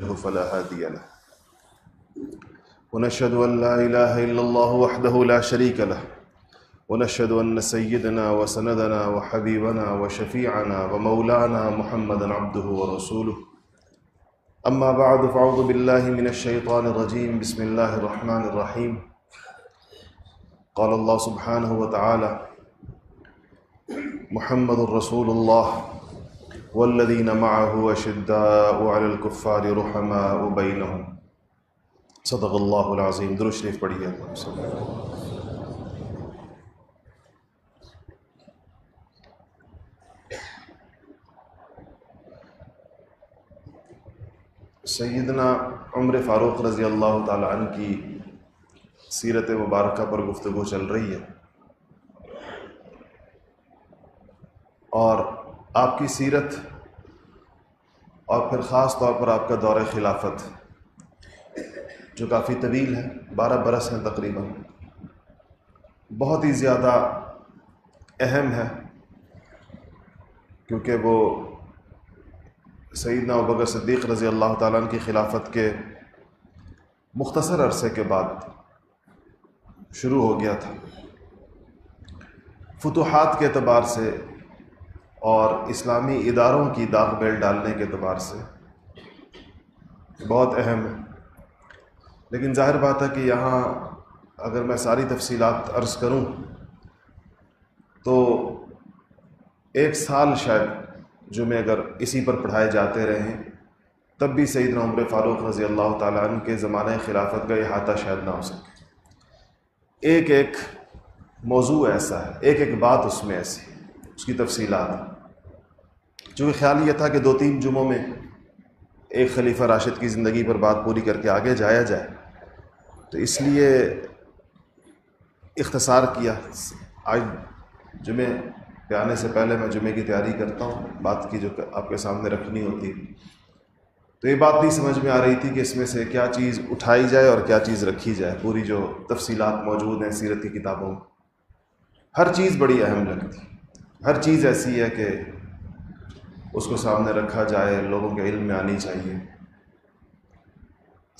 فلا هادي له ونشهد أن لا إله إلا الله وحده لا شريك له ونشهد أن سيدنا وسندنا وحبيبنا وشفيعنا ومولانا محمدا عبده ورسوله أما بعد فأعوذ بالله من الشيطان الرجيم بسم الله الرحمن الرحيم قال الله سبحانه وتعالى محمد رسول الله والذين معه أشداء على الكفار رحماء بينهم صدق الله العظيم. درود شریف پڑھیے. سیدنا عمر فاروق رضی اللہ تعالی عنہ کی سیرت مبارکہ پر گفتگو چل رہی ہے اور آپ کی سیرت اور پھر خاص طور پر آپ کا دور خلافت جو کافی طویل ہے، 12 برس ہیں تقریباً، بہت ہی زیادہ اہم ہے کیونکہ وہ سیدنا ابوبکر صدیق رضی اللہ تعالیٰ عنہ کی خلافت کے مختصر عرصے کے بعد شروع ہو گیا تھا. فتوحات کے اعتبار سے اور اسلامی اداروں کی داغ بیل ڈالنے کے اعتبار سے بہت اہم ہے. لیکن ظاہر بات ہے کہ یہاں اگر میں ساری تفصیلات عرض کروں تو ایک سال شاید جمعے اگر اسی پر پڑھائے جاتے رہیں تب بھی سیدنا عمر فاروق رضی اللہ تعالیٰ عنہ کے زمانہ خلافت کا احاطہ شاید نہ ہو سکے. ایک ایک موضوع ایسا ہے، ایک ایک بات اس میں ایسی ہے، اس کی تفصیلات. چونکہ خیال یہ تھا کہ 2-3 جمعوں میں ایک خلیفہ راشد کی زندگی پر بات پوری کر کے آگے جایا جائے، تو اس لیے اختصار کیا. آج جمعے پہ آنے سے پہلے میں جمعے کی تیاری کرتا ہوں، بات کی جو آپ کے سامنے رکھنی ہوتی ہے، تو یہ بات نہیں سمجھ میں آ رہی تھی کہ اس میں سے کیا چیز اٹھائی جائے اور کیا چیز رکھی جائے. پوری جو تفصیلات موجود ہیں سیرت کی کتابوں میں، ہر چیز بڑی اہم لگتی، ہر چیز ایسی ہے کہ اس کو سامنے رکھا جائے، لوگوں کے علم میں آنی چاہیے.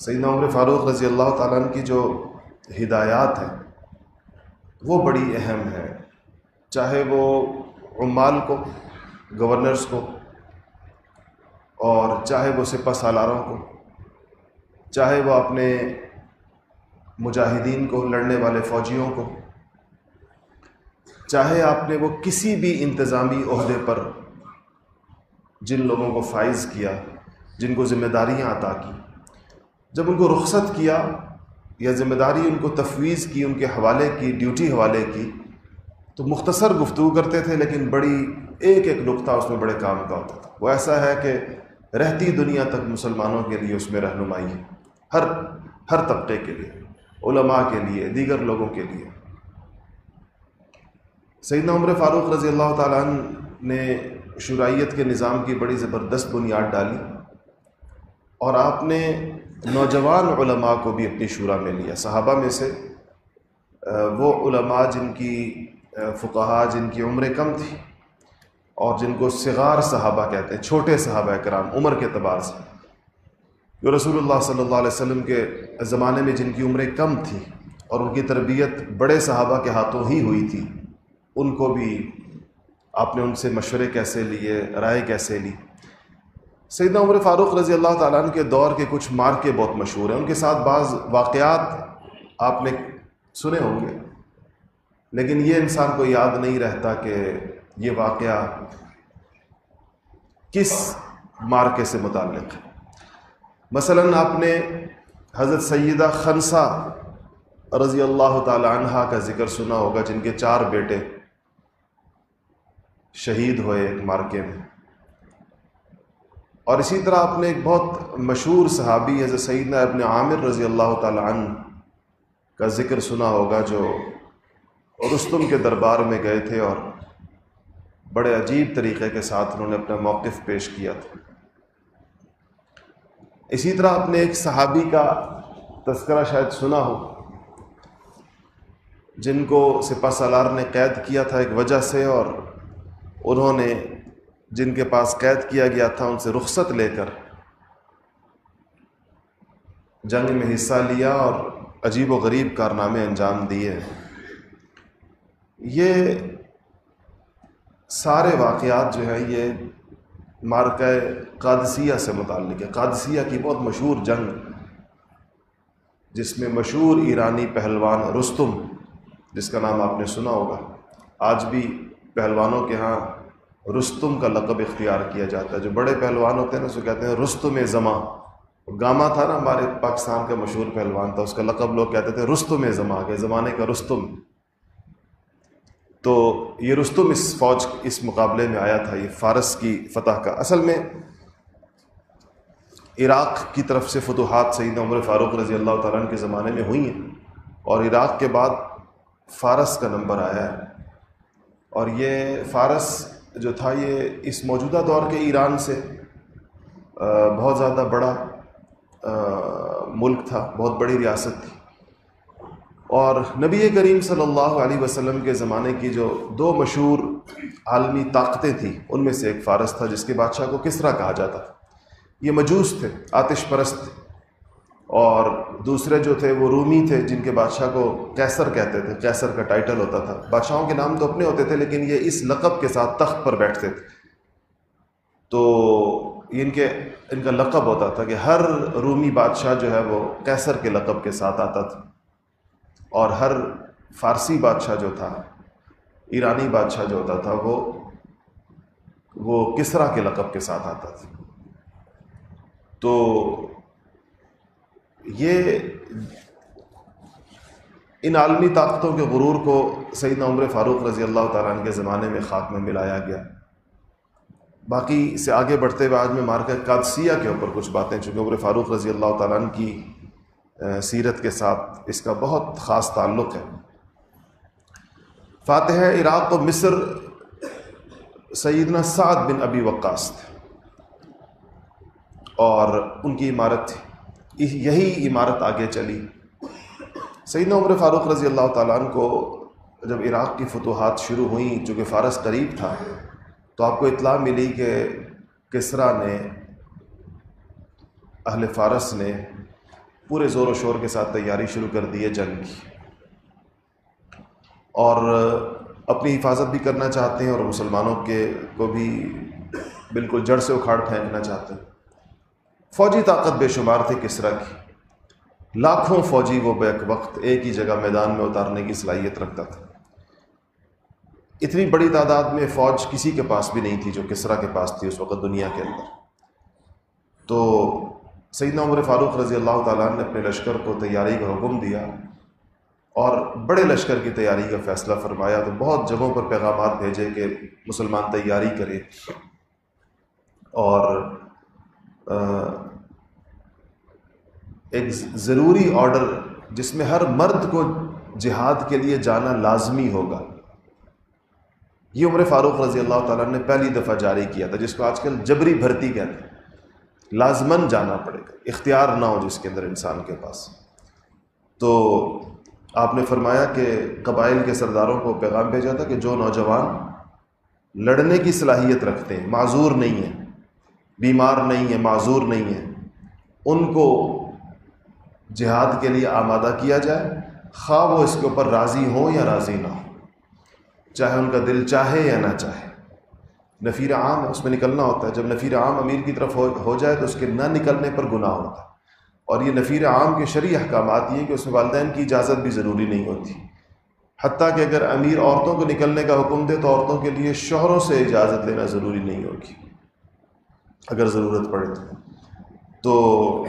سیدنا عمر فاروق رضی اللہ تعالیٰ عنہ کی جو ہدایات ہیں وہ بڑی اہم ہیں، چاہے وہ عمال کو، گورنرز کو، اور چاہے وہ سپہ سالاروں کو، چاہے وہ اپنے مجاہدین کو، لڑنے والے فوجیوں کو، چاہے آپ نے وہ کسی بھی انتظامی عہدے پر جن لوگوں کو فائز کیا، جن کو ذمہ داریاں عطا کی، جب ان کو رخصت کیا یا ذمہ داری ان کو تفویض کی، ان کے حوالے کی، ڈیوٹی حوالے کی، تو مختصر گفتگو کرتے تھے لیکن بڑی ایک ایک نقطہ اس میں بڑے کام کا ہوتا تھا. وہ ایسا ہے کہ رہتی دنیا تک مسلمانوں کے لیے اس میں رہنمائی ہے، ہر طبقے کے لیے، علماء کے لیے، دیگر لوگوں کے لیے. سیدنا عمر فاروق رضی اللہ تعالیٰ عنہ نے شورائیت کے نظام کی بڑی زبردست بنیاد ڈالی اور آپ نے نوجوان علماء کو بھی اپنی شورا میں لیا. صحابہ میں سے وہ علماء جن کی فقہاء جن کی عمریں کم تھی اور جن کو صغار صحابہ کہتے ہیں، چھوٹے صحابہ کرام عمر کے اعتبار سے، جو رسول اللہ صلی اللہ علیہ وسلم کے زمانے میں جن کی عمریں کم تھی اور ان کی تربیت بڑے صحابہ کے ہاتھوں ہی ہوئی تھی، ان کو بھی آپ نے ان سے مشورے کیسے لیے، رائے کیسے لی. سیدنا عمر فاروق رضی اللہ تعالیٰ عنہ کے دور کے کچھ مارکے بہت مشہور ہیں، ان کے ساتھ بعض واقعات آپ نے سنے ہوں گے لیکن یہ انسان کو یاد نہیں رہتا کہ یہ واقعہ کس مارکے سے متعلق ہے. مثلا آپ نے حضرت سیدہ خنسہ رضی اللہ تعالی عنہا کا ذکر سنا ہوگا، جن کے 4 بیٹے شہید ہوئے ایک مارکے میں. اور اسی طرح آپ نے ایک بہت مشہور صحابی حضرت سیدنا ابن عامر رضی اللہ تعالی عنہ کا ذکر سنا ہوگا، جو رستم کے دربار میں گئے تھے اور بڑے عجیب طریقے کے ساتھ انہوں نے اپنا موقف پیش کیا تھا. اسی طرح آپ نے ایک صحابی کا تذکرہ شاید سنا ہو، جن کو سپہ سالار نے قید کیا تھا ایک وجہ سے، اور انہوں نے جن کے پاس قید کیا گیا تھا ان سے رخصت لے کر جنگ میں حصہ لیا اور عجیب و غریب کارنامے انجام دیے. یہ سارے واقعات جو ہیں یہ معرکہ قادسیہ سے متعلق ہے. قادسیہ کی بہت مشہور جنگ جس میں مشہور ایرانی پہلوان رستم، جس کا نام آپ نے سنا ہوگا، آج بھی پہلوانوں کے ہاں رستم کا لقب اختیار کیا جاتا ہے. جو بڑے پہلوان ہوتے ہیں نا اس کو کہتے ہیں رستم زماں. گاما تھا نا ہمارے پاکستان کا مشہور پہلوان تھا، اس کا لقب لوگ کہتے تھے رستم زماں، کے زمانے کا رستم. تو یہ رستم اس مقابلے میں آیا تھا، یہ فارس کی فتح کا. اصل میں عراق کی طرف سے فتوحات سیدنا عمر فاروق رضی اللہ تعالیٰ عنہ کے زمانے میں ہوئی ہیں، اور عراق کے بعد فارس کا نمبر آیا ہے. اور یہ فارس جو تھا یہ اس موجودہ دور کے ایران سے بہت زیادہ بڑا ملک تھا، بہت بڑی ریاست تھی. اور نبی کریم صلی اللہ علیہ وسلم کے زمانے کی جو دو مشہور عالمی طاقتیں تھیں ان میں سے ایک فارس تھا جس کے بادشاہ کو کسریٰ کہا جاتا تھا. یہ مجوس تھے، آتش پرست تھے. اور دوسرے جو تھے وہ رومی تھے جن کے بادشاہ کو قیصر کہتے تھے، قیصر کا ٹائٹل ہوتا تھا. بادشاہوں کے نام تو اپنے ہوتے تھے لیکن یہ اس لقب کے ساتھ تخت پر بیٹھتے تھے. تو ان کا لقب ہوتا تھا کہ ہر رومی بادشاہ جو ہے وہ قیصر کے لقب کے ساتھ آتا تھا، اور ہر فارسی بادشاہ جو تھا، ایرانی بادشاہ جو ہوتا تھا وہ کسریٰ کے لقب کے ساتھ آتا تھا. تو یہ ان عالمی طاقتوں کے غرور کو سیدنا عمر فاروق رضی اللہ تعالیٰ عنہ کے زمانے میں خاک میں ملایا گیا. باقی سے آگے بڑھتے ہوئے آج میں مارکہ قادسیہ کے اوپر کچھ باتیں، چونکہ عمر فاروق رضی اللہ تعالیٰ عنہ کی سیرت کے ساتھ اس کا بہت خاص تعلق ہے. فاتح عراق و مصر سیدنا سعد بن ابی وقاص تھے اور ان کی عمارت تھی. یہی عمارت آگے چلی. سیدنا عمر فاروق رضی اللہ تعالیٰ عنہ کو جب عراق کی فتوحات شروع ہوئیں، چونکہ فارس قریب تھا، تو آپ کو اطلاع ملی کہ کسریٰ نے، اہل فارس نے پورے زور و شور کے ساتھ تیاری شروع کر دی ہے جنگ کی، اور اپنی حفاظت بھی کرنا چاہتے ہیں اور مسلمانوں کو بھی بالکل جڑ سے اکھاڑ پھینکنا چاہتے ہیں. فوجی طاقت بے شمار تھی کسریٰ کی، لاکھوں فوجی وہ بیک وقت ایک ہی جگہ میدان میں اتارنے کی صلاحیت رکھتا تھا. اتنی بڑی تعداد میں فوج کسی کے پاس بھی نہیں تھی جو کسریٰ کے پاس تھی اس وقت دنیا کے اندر. تو سیدنا عمر فاروق رضی اللہ تعالیٰ عنہ نے اپنے لشکر کو تیاری کا حکم دیا اور بڑے لشکر کی تیاری کا فیصلہ فرمایا. تو بہت جگہوں پر پیغامات بھیجے کہ مسلمان تیاری کرے، اور ایک ضروری آرڈر جس میں ہر مرد کو جہاد کے لیے جانا لازمی ہوگا، یہ عمر فاروق رضی اللہ تعالیٰ نے پہلی دفعہ جاری کیا تھا، جس کو آج کل جبری بھرتی کہتے ہیں. لازماً جانا پڑے گا، اختیار نہ ہو جس کے اندر انسان کے پاس. تو آپ نے فرمایا کہ قبائل کے سرداروں کو پیغام بھیجا تھا کہ جو نوجوان لڑنے کی صلاحیت رکھتے ہیں، معذور نہیں ہیں، بیمار نہیں ہیں، معذور نہیں ہیں، ان کو جہاد کے لیے آمادہ کیا جائے، خواہ وہ اس کے اوپر راضی ہوں یا راضی نہ ہوں، چاہے ان کا دل چاہے یا نہ چاہے. نفیر عام اس میں نکلنا ہوتا ہے. جب نفیر عام امیر کی طرف ہو جائے تو اس کے نہ نکلنے پر گناہ ہوتا ہے. اور یہ نفیر عام کے شرعی احکامات یہ ہیں کہ اس میں والدین کی اجازت بھی ضروری نہیں ہوتی، حتیٰ کہ اگر امیر عورتوں کو نکلنے کا حکم دے تو عورتوں کے لیے شوہروں سے اجازت لینا ضروری نہیں ہوگی اگر ضرورت پڑے تو.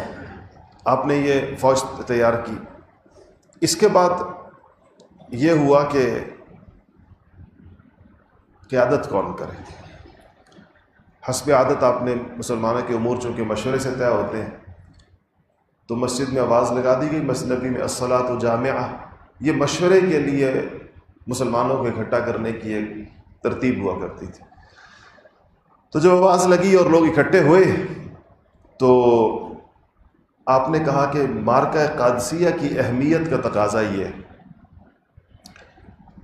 آپ نے یہ فوج تیار کی. اس کے بعد یہ ہوا کہ قیادت کون کرے. حسب عادت آپ نے مسلمانوں کے امور چونکہ مشورے سے طے ہوتے ہیں تو مسجد میں آواز لگا دی گئی، مسجد نبی میں الصلاۃ جامعہ. یہ مشورے کے لیے مسلمانوں کو اکٹھا کرنے کی ایک ترتیب ہوا کرتی تھی. تو جب آواز لگی اور لوگ اکٹھے ہوئے تو آپ نے کہا کہ مارکہ قادسیہ کی اہمیت کا تقاضا یہ ہے،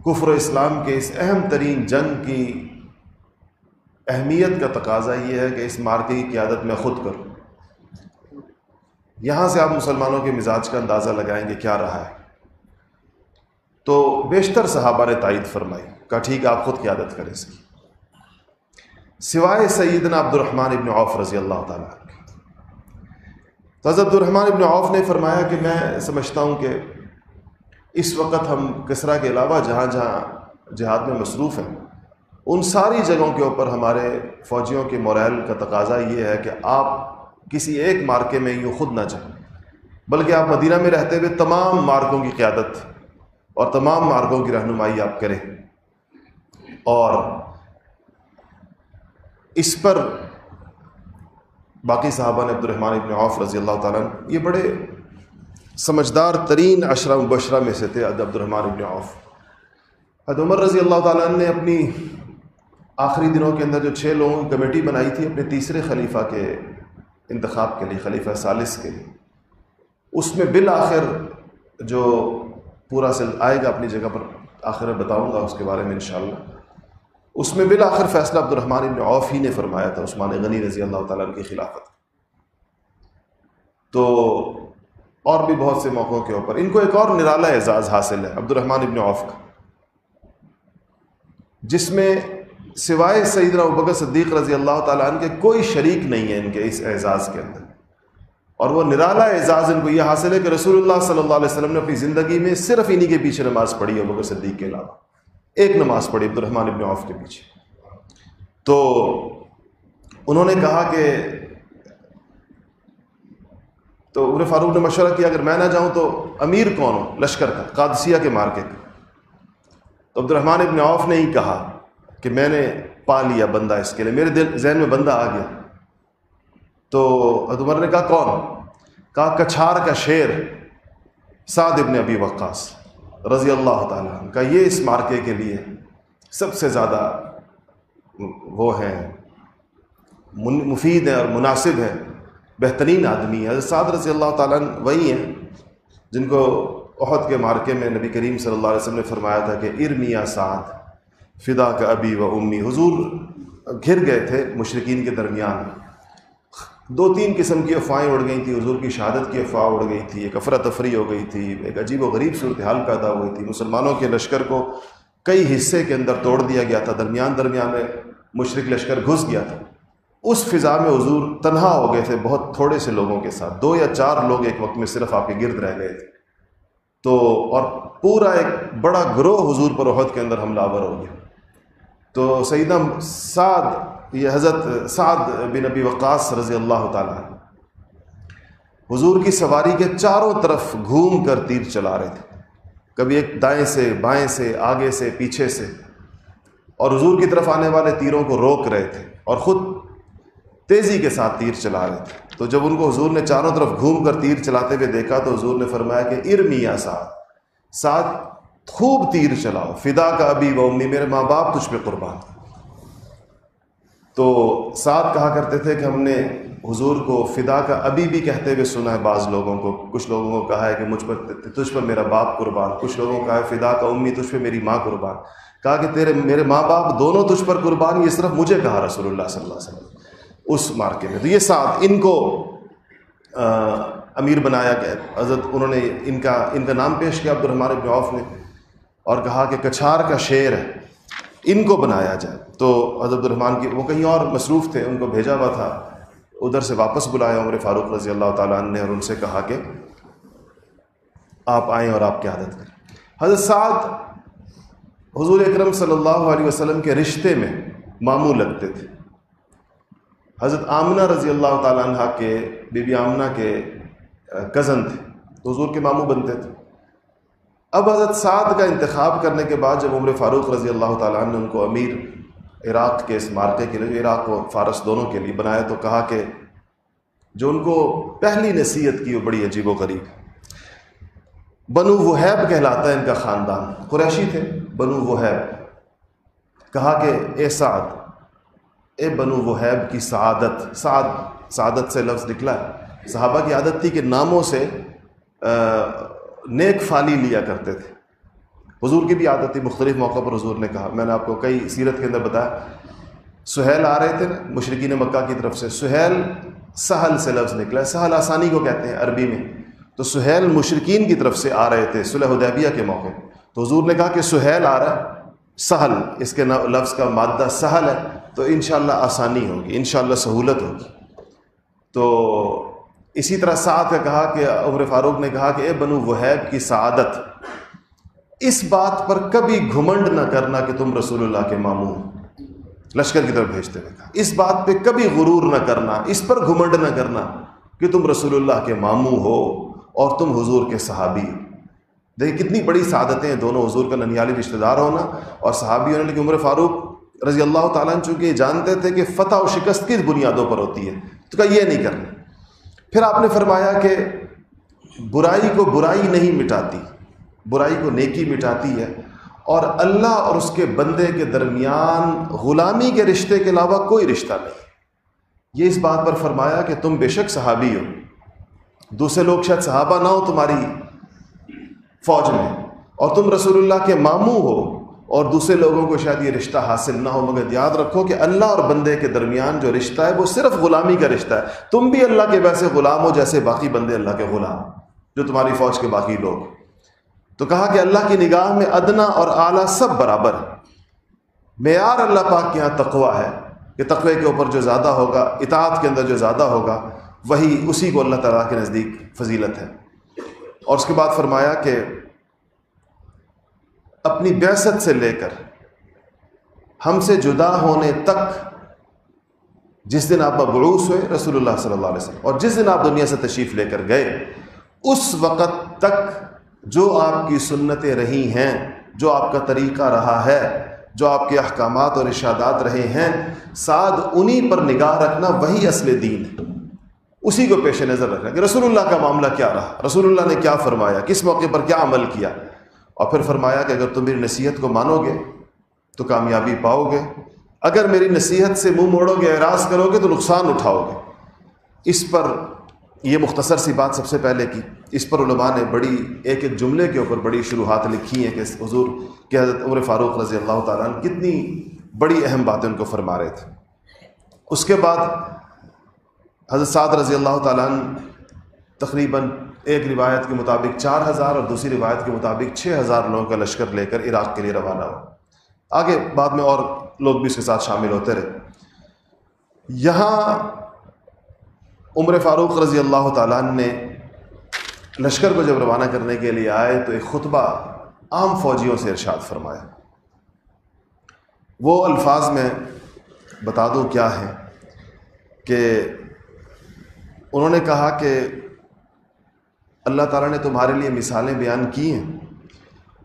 کفر و اسلام کے اس اہم ترین جنگ کی اہمیت کا تقاضا یہ ہے کہ اس مارکے کی قیادت میں خود کروں. یہاں سے آپ مسلمانوں کے مزاج کا اندازہ لگائیں گے کیا رہا ہے۔ تو بیشتر صحابہ نے تائید فرمائی، کہا ٹھیک ہے آپ خود قیادت کریں اس کی، سوائے سیدنا عبد الرحمن ابن عوف رضی اللہ تعالیٰ عنہ۔ تو حضرت عبد الرحمن ابن عوف نے فرمایا کہ میں سمجھتا ہوں کہ اس وقت ہم کسریٰ کے علاوہ جہاں جہاں جہاد میں مصروف ہیں ان ساری جگہوں کے اوپر ہمارے فوجیوں کے مورال کا تقاضا یہ ہے کہ آپ کسی ایک مارکے میں یوں خود نہ جائیں، بلکہ آپ مدینہ میں رہتے ہوئے تمام مارکوں کی قیادت اور تمام مارکوں کی رہنمائی آپ کریں۔ اور اس پر باقی صحابہ نے عبد الرحمن ابن عوف رضی اللہ تعالیٰ عنہ، یہ بڑے سمجھدار ترین عشرہ مبشرہ میں سے تھے عبد الرحمن ابن عوف۔ حضرت عمر رضی اللہ تعالیٰ عنہ نے اپنی آخری دنوں کے اندر جو 6 لوگوں کی کمیٹی بنائی تھی اپنے تیسرے خلیفہ کے انتخاب کے لیے، خلیفہ ثالث کے لیے، اس میں بالآخر جو پورا آئے گا اپنی جگہ پر، آخر میں بتاؤں گا اس کے بارے میں انشاءاللہ، اس میں بالآخر فیصلہ عبد الرحمن ابن عوف ہی نے فرمایا تھا عثمان غنی رضی اللہ تعالیٰ عنہ کی خلافت۔ تو اور بھی بہت سے موقعوں کے اوپر ان کو ایک اور نرالا اعزاز حاصل ہے عبد الرحمن ابن عوف کا، جس میں سوائے سیدنا ابوبکر صدیق رضی اللہ تعالیٰ عنہ کے کوئی شریک نہیں ہے ان کے اس اعزاز کے اندر۔ اور وہ نرالا اعزاز ان کو یہ حاصل ہے کہ رسول اللہ صلی اللہ علیہ وسلم نے اپنی زندگی میں صرف انہی کے پیچھے نماز پڑھی ہے، ابوبکر صدیق کے علاوہ ایک نماز پڑھی عبد الرحمن ابن عوف کے پیچھے۔ تو انہوں نے کہا کہ تو عمر فاروق نے مشورہ کیا اگر میں نہ جاؤں تو امیر کون ہو لشکر کا، قادسیہ کے مارکے کا؟ تو عبد الرحمن ابن عوف نے ہی کہا کہ میں نے پا لیا بندہ اس کے لیے، میرے ذہن میں بندہ آ گیا۔ تو حضرت عمر نے کہا کون؟ کہا کچھار کا شیر سعد ابن ابی وقاص رضی اللہ تعالیٰ عنہ کا، یہ اس مارکے کے لیے سب سے زیادہ وہ ہیں، مفید ہیں اور مناسب ہیں، بہترین آدمی ہے۔ حضرت سعد رضی اللہ تعالیٰ عنہ وہی ہیں جن کو احد کے مارکے میں نبی کریم صلی اللہ علیہ وسلم نے فرمایا تھا کہ ارمی یا سعد فدا کا ابی و امی۔ حضور گھر گئے تھے مشرکین کے درمیان، 2-3 قسم کی افواہیں اڑ گئی تھیں، حضور کی شہادت کی افواہ اڑ گئی تھی، ایک افراتفری ہو گئی تھی، ایک عجیب و غریب صورتحال پیدا ہوئی تھی، مسلمانوں کے لشکر کو کئی حصے کے اندر توڑ دیا گیا تھا، درمیان میں مشرک لشکر گھس گیا تھا۔ اس فضا میں حضور تنہا ہو گئے تھے بہت تھوڑے سے لوگوں کے ساتھ، 2 یا 4 لوگ ایک وقت میں صرف آپ کے گرد رہ گئے تھے۔ تو اور پورا ایک بڑا گروہ حضور پر احد کے اندر حملہ آور ہو گیا۔ تو سیدنا سعد، یہ حضرت سعد بن ابی وقاص رضی اللہ تعالیٰ عنہ حضور کی سواری کے چاروں طرف گھوم کر تیر چلا رہے تھے، کبھی ایک دائیں سے بائیں سے آگے سے پیچھے سے، اور حضور کی طرف آنے والے تیروں کو روک رہے تھے اور خود تیزی کے ساتھ تیر چلا رہے تھے۔ تو جب ان کو حضور نے چاروں طرف گھوم کر تیر چلاتے ہوئے دیکھا تو حضور نے فرمایا کہ ارمی یا سعد، سعد خوب تیر چلاؤ، فدا کا ابی و امی، میرے ماں باپ تجھ پہ قربان۔ تو سعد کہا کرتے تھے کہ ہم نے حضور کو فدا کا ابی بھی کہتے ہوئے سنا ہے، بعض لوگوں کو، کچھ لوگوں کو کہا ہے کہ مجھ پر تجھ پر میرا باپ قربان، کچھ لوگوں کو کہا ہے فدا کا امی، تجھ پہ میری ماں قربان۔ کہا کہ میرے ماں باپ دونوں تجھ پر قربان، یہ صرف مجھے کہا رسول اللہ صلی اللہ علیہ وسلم اس مارکے میں۔ تو یہ سعد، ان کو امیر بنایا گیا حضرت، انہوں نے ان کا نام پیش کیا عبد الرحمن ابن عوف نے، اور کہا کہ کچھار کا شیر ہے، ان کو بنایا جائے۔ تو حضرت عبد الرحمن کی وہ کہیں اور مصروف تھے، ان کو بھیجا ہوا تھا، ادھر سے واپس بلایا عمر فاروق رضی اللہ تعالیٰ عنہ نے، اور ان سے کہا کہ آپ آئیں اور آپ قیادت کریں۔ حضرت سعد حضور اکرم صلی اللہ علیہ وسلم کے رشتے میں ماموں لگتے تھے، حضرت آمنہ رضی اللہ تعالیٰ عنہ کے، بی بی آمنہ کے کزن تھے، تو حضور کے ماموں بنتے تھے۔ اب حضرت سعد کا انتخاب کرنے کے بعد جب عمر فاروق رضی اللہ تعالیٰ عنہ نے ان کو امیر عراق کے اس مارکے کے لیے، عراق و فارس دونوں کے لیے بنایا، تو کہا کہ جو ان کو پہلی نصیحت کی وہ بڑی عجیب و غریب ہے۔ بنو وہیب کہلاتا ہے ان کا خاندان، قریشی تھے بنو وہیب۔ کہا کہ اے سعد، اے بنو وہیب کی سعادت، سعادت سے لفظ نکلا ہے، صحابہ کی عادت تھی کہ ناموں سے نیک فالی لیا کرتے تھے، حضور کی بھی عادت تھی، مختلف موقع پر حضور نے کہا، میں نے آپ کو کئی سیرت کے اندر بتایا، سہیل آ رہے تھے نا مشرکین مکہ کی طرف سے، سہیل سہل سے لفظ نکلا ہے، سہل آسانی کو کہتے ہیں عربی میں. تو سہیل مشرکین کی طرف سے آ رہے تھے صلح حدیبیہ کے موقع، تو حضور نے کہا کہ سہیل آ رہا ہے، سہل اس کے لفظ کا مادہ سہل ہے، تو انشاءاللہ آسانی ہوگی، انشاءاللہ سہولت ہوگی. تو اسی طرح سعد کا کہا کہ عمر فاروق نے کہا کہ اے بنو وہیب کی سعادت، اس بات پر کبھی گھمنڈ نہ کرنا کہ تم رسول اللہ کے ماموں، لشکر کی طرف بھیجتے ہوئے کہا اس بات پہ کبھی غرور نہ کرنا، اس پر گھمنڈ نہ کرنا کہ تم رسول اللہ کے ماموں ہو اور تم حضور کے صحابی ہو. دیکھیں کتنی بڑی سعادتیں ہیں دونوں، حضور کا ننیالی رشتہ دار ہونا اور صحابی ہونے. لیکن عمر فاروق رضی اللہ تعالیٰ عنہ چونکہ جانتے تھے کہ فتح و شکست کس بنیادوں پر ہوتی ہے، تو کہا یہ نہیں کرنا. پھر آپ نے فرمایا کہ برائی کو برائی نہیں مٹاتی، برائی کو نیکی مٹاتی ہے، اور اللہ اور اس کے بندے کے درمیان غلامی کے رشتے کے علاوہ کوئی رشتہ نہیں. یہ اس بات پر فرمایا کہ تم بے شک صحابی ہو، دوسرے لوگ شاید صحابہ نہ ہو تمہاری فوج میں، اور تم رسول اللہ کے ماموں ہو اور دوسرے لوگوں کو شاید یہ رشتہ حاصل نہ ہو، مگر یاد رکھو کہ اللہ اور بندے کے درمیان جو رشتہ ہے وہ صرف غلامی کا رشتہ ہے. تم بھی اللہ کے ویسے غلام ہو جیسے باقی بندے اللہ کے غلام جو تمہاری فوج کے باقی لوگ. تو کہا کہ اللہ کی نگاہ میں ادنا اور اعلیٰ سب برابر ہے. معیار اللہ پاک کے یہاں تقویٰ ہے کہ تقوی کے اوپر جو زیادہ ہوگا، اطاعت کے اندر جو زیادہ ہوگا، وہی اسی کو اللہ تعالیٰ کے نزدیک فضیلت ہے. اور اس کے بعد فرمایا کہ اپنی بعثت سے لے کر ہم سے جدا ہونے تک، جس دن آپ مبعوث ہوئے رسول اللہ صلی اللہ علیہ وسلم، اور جس دن آپ دنیا سے تشریف لے کر گئے، اس وقت تک جو آپ کی سنتیں رہی ہیں، جو آپ کا طریقہ رہا ہے، جو آپ کے احکامات اور ارشادات رہے ہیں، سعد انہی پر نگاہ رکھنا، وہی اصل دین ہے. اسی کو پیش نظر رکھنا کہ رسول اللہ کا معاملہ کیا رہا، رسول اللہ نے کیا فرمایا، کس موقع پر کیا عمل کیا. اور پھر فرمایا کہ اگر تم میری نصیحت کو مانو گے تو کامیابی پاؤ گے، اگر میری نصیحت سے منہ موڑو گے، اعراض کرو گے تو نقصان اٹھاؤ گے. اس پر یہ مختصر سی بات سب سے پہلے کی، اس پر علماء نے بڑی ایک ایک جملے کے اوپر بڑی شروحات لکھی ہیں کہ حضور کہ حضرت عمر فاروق رضی اللہ تعالیٰ عنہ کتنی بڑی اہم باتیں ان کو فرما رہے تھے. اس کے بعد حضرت سعد رضی اللہ تعالیٰ عنہ تقریباً ایک روایت کے مطابق 4000 اور دوسری روایت کے مطابق 6000 لوگوں کا لشکر لے کر عراق کے لیے روانہ ہوا. آگے بعد میں اور لوگ بھی اس کے ساتھ شامل ہوتے رہے. یہاں عمر فاروق رضی اللہ تعالیٰ عنہ نے لشکر کو جب روانہ کرنے کے لیے آئے تو ایک خطبہ عام فوجیوں سے ارشاد فرمایا. وہ الفاظ میں بتا دوں کیا ہیں کہ انہوں نے کہا کہ اللہ تعالیٰ نے تمہارے لیے مثالیں بیان کی ہیں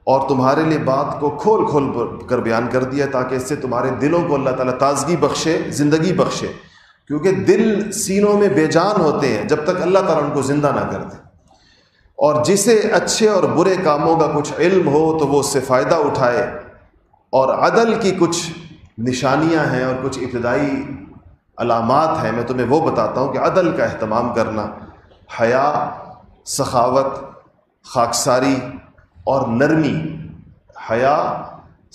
اور تمہارے لیے بات کو کھول کھول کر بیان کر دیا تاکہ اس سے تمہارے دلوں کو اللہ تعالیٰ تازگی بخشے، زندگی بخشے، کیونکہ دل سینوں میں بے جان ہوتے ہیں جب تک اللہ تعالیٰ ان کو زندہ نہ کر دے. اور جسے اچھے اور برے کاموں کا کچھ علم ہو تو وہ اس سے فائدہ اٹھائے. اور عدل کی کچھ نشانیاں ہیں اور کچھ ابتدائی علامات ہیں، میں تمہیں وہ بتاتا ہوں کہ عدل کا اہتمام کرنا، حیا، سخاوت، خاکساری اور نرمی. حیا،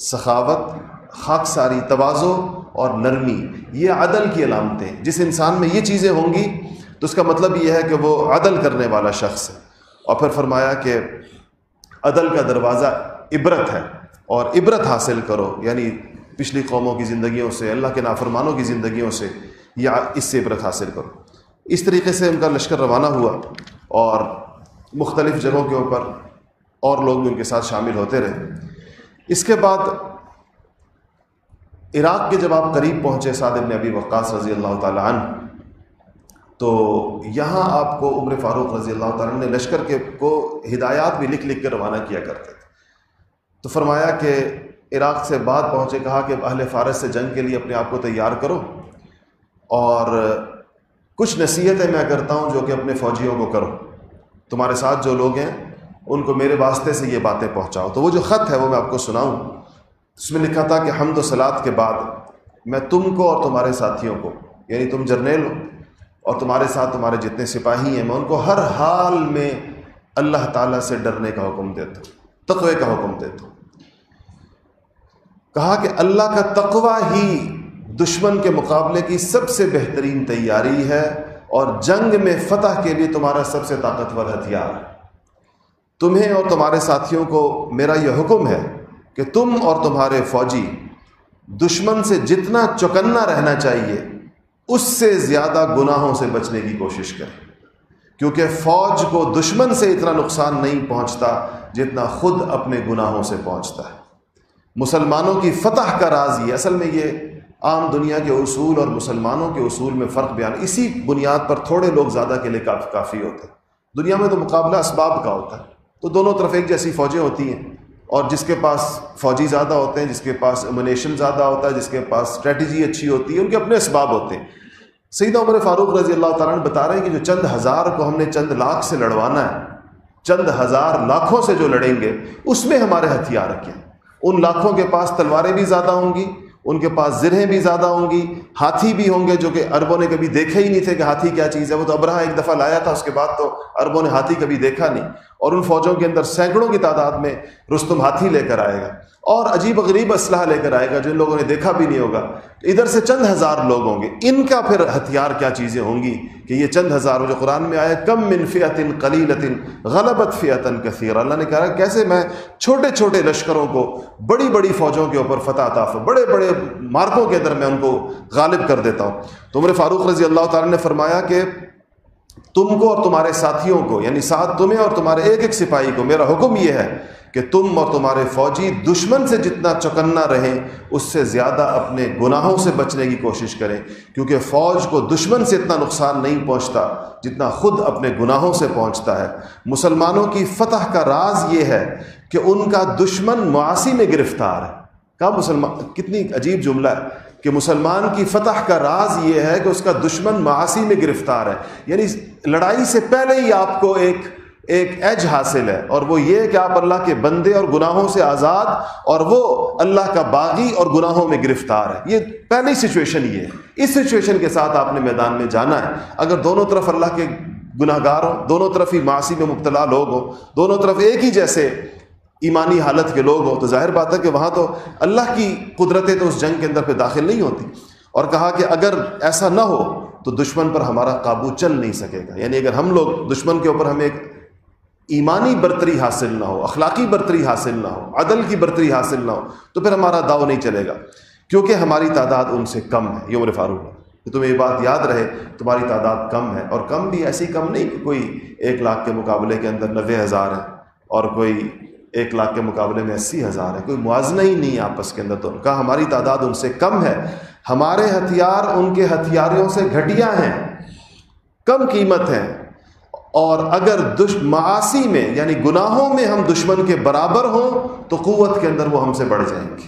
سخاوت، خاکساری، تواضع اور نرمی، یہ عدل کی علامتیں. جس انسان میں یہ چیزیں ہوں گی تو اس کا مطلب یہ ہے کہ وہ عدل کرنے والا شخص ہے. اور پھر فرمایا کہ عدل کا دروازہ عبرت ہے اور عبرت حاصل کرو، یعنی پچھلی قوموں کی زندگیوں سے، اللہ کے نافرمانوں کی زندگیوں سے، یا اس سے عبرت حاصل کرو. اس طریقے سے ان کا لشکر روانہ ہوا اور مختلف جگہوں کے اوپر اور لوگ بھی ان کے ساتھ شامل ہوتے رہے. اس کے بعد عراق کے جب آپ قریب پہنچے سعد بن ابی وقاص رضی اللہ تعالیٰ عنہ، تو یہاں آپ کو عمر فاروق رضی اللہ تعالیٰ عنہ نے لشکر کو ہدایات بھی لکھ لکھ کے روانہ کیا کرتے تھے. تو فرمایا کہ عراق سے بعد پہنچے، کہا کہ اہل فارس سے جنگ کے لیے اپنے آپ کو تیار کرو، اور کچھ نصیحتیں میں کرتا ہوں جو کہ اپنے فوجیوں کو کرو. تمہارے ساتھ جو لوگ ہیں ان کو میرے واسطے سے یہ باتیں پہنچاؤ. تو وہ جو خط ہے وہ میں آپ کو سناؤں. اس میں لکھا تھا کہ حمد و صلات کے بعد میں تم کو اور تمہارے ساتھیوں کو، یعنی تم جرنیل ہو اور تمہارے ساتھ تمہارے جتنے سپاہی ہیں، میں ان کو ہر حال میں اللہ تعالیٰ سے ڈرنے کا حکم دیتا ہوں، تقوی کا حکم دیتا ہوں. کہا کہ اللہ کا تقوی ہی دشمن کے مقابلے کی سب سے بہترین تیاری ہے اور جنگ میں فتح کے لیے تمہارا سب سے طاقتور ہتھیار ہے۔ تمہیں اور تمہارے ساتھیوں کو میرا یہ حکم ہے کہ تم اور تمہارے فوجی دشمن سے جتنا چوکنا رہنا چاہیے اس سے زیادہ گناہوں سے بچنے کی کوشش کریں، کیونکہ فوج کو دشمن سے اتنا نقصان نہیں پہنچتا جتنا خود اپنے گناہوں سے پہنچتا ہے۔ مسلمانوں کی فتح کا راز یہ، اصل میں یہ عام دنیا کے اصول اور مسلمانوں کے اصول میں فرق بیان، اسی بنیاد پر تھوڑے لوگ زیادہ کے لیے کافی ہوتے ہیں۔ دنیا میں تو مقابلہ اسباب کا ہوتا ہے، تو دونوں طرف ایک جیسی فوجیں ہوتی ہیں، اور جس کے پاس فوجی زیادہ ہوتے ہیں، جس کے پاس امونیشن زیادہ ہوتا ہے، جس کے پاس اسٹریٹجی اچھی ہوتی ہے، ان کے اپنے اسباب ہوتے ہیں۔ سیدنا عمر فاروق رضی اللہ تعالیٰ عنہ بتا رہے ہیں کہ جو چند ہزار کو ہم نے چند لاکھ سے لڑوانا ہے، چند ہزار لاکھوں سے جو لڑیں گے، اس میں ہمارے ہتھیار رکھیں۔ ان لاکھوں کے پاس تلواریں بھی زیادہ ہوں گی، ان کے پاس زرہیں بھی زیادہ ہوں گی، ہاتھی بھی ہوں گے جو کہ عربوں نے کبھی دیکھے ہی نہیں تھے کہ ہاتھی کیا چیز ہے۔ وہ تو ابرہہ ایک دفعہ لایا تھا، اس کے بعد تو عربوں نے ہاتھی کبھی دیکھا نہیں، اور ان فوجوں کے اندر سینکڑوں کی تعداد میں رستم ہاتھی لے کر آئے گا اور عجیب و غریب اسلحہ لے کر آئے گا جن لوگوں نے دیکھا بھی نہیں ہوگا۔ ادھر سے چند ہزار لوگ ہوں گے، ان کا پھر ہتھیار کیا چیزیں ہوں گی کہ یہ چند ہزار، جو قرآن میں آیا کم من فئۃ قلیلۃ غلبت فئۃ کثیرہ، اللہ نے کہا کیسے میں چھوٹے چھوٹے لشکروں کو بڑی بڑی فوجوں کے اوپر فتح عطا، بڑے بڑے مارکوں کے اندر میں ان کو غالب کر دیتا ہوں۔ تو عمر فاروق رضی اللہ تعالیٰ نے فرمایا کہ تم کو اور تمہارے ساتھیوں کو، یعنی ساتھ تمہیں اور تمہارے ایک ایک سپاہی کو میرا حکم یہ ہے کہ تم اور تمہارے فوجی دشمن سے جتنا چوکنا رہیں اس سے زیادہ اپنے گناہوں سے بچنے کی کوشش کریں، کیونکہ فوج کو دشمن سے اتنا نقصان نہیں پہنچتا جتنا خود اپنے گناہوں سے پہنچتا ہے۔ مسلمانوں کی فتح کا راز یہ ہے کہ ان کا دشمن معاصی میں گرفتار ہے۔ کہا مسلمان، کتنی عجیب جملہ ہے کہ مسلمان کی فتح کا راز یہ ہے کہ اس کا دشمن معاصی میں گرفتار ہے، یعنی لڑائی سے پہلے ہی آپ کو ایک ایج حاصل ہے، اور وہ یہ کہ آپ اللہ کے بندے اور گناہوں سے آزاد، اور وہ اللہ کا باغی اور گناہوں میں گرفتار ہے۔ یہ پہلی سچویشن یہ ہے، اس سچویشن کے ساتھ آپ نے میدان میں جانا ہے۔ اگر دونوں طرف اللہ کے گناہ گار ہوں، دونوں طرف ہی معاصی میں مبتلا لوگ ہوں، دونوں طرف ایک ہی جیسے ایمانی حالت کے لوگ ہوں، تو ظاہر بات ہے کہ وہاں تو اللہ کی قدرتیں تو اس جنگ کے اندر پہ داخل نہیں ہوتی۔ اور کہا کہ اگر ایسا نہ ہو تو دشمن پر ہمارا قابو چل نہیں سکے گا، یعنی اگر ہم لوگ دشمن کے اوپر ہمیں ایک ایمانی برتری حاصل نہ ہو، اخلاقی برتری حاصل نہ ہو، عدل کی برتری حاصل نہ ہو، تو پھر ہمارا داؤ نہیں چلے گا، کیونکہ ہماری تعداد ان سے کم ہے۔ یہ عمر فاروق ہے کہ تمہیں یہ بات یاد رہے، تمہاری تعداد کم ہے، اور کم بھی ایسی کم نہیں کہ کوئی 1 لاکھ کے مقابلے کے اندر 90,000 ہے اور کوئی 1 لاکھ کے مقابلے میں 80,000 ہے، کوئی موازنہ ہی نہیں ہے آپس کے اندر۔ تو کہا ہماری تعداد ان سے کم ہے، ہمارے ہتھیار ان کے ہتھیاروں سے گھٹیا ہیں، کم قیمت ہیں، اور اگر معاصی میں یعنی گناہوں میں ہم دشمن کے برابر ہوں تو قوت کے اندر وہ ہم سے بڑھ جائیں گے۔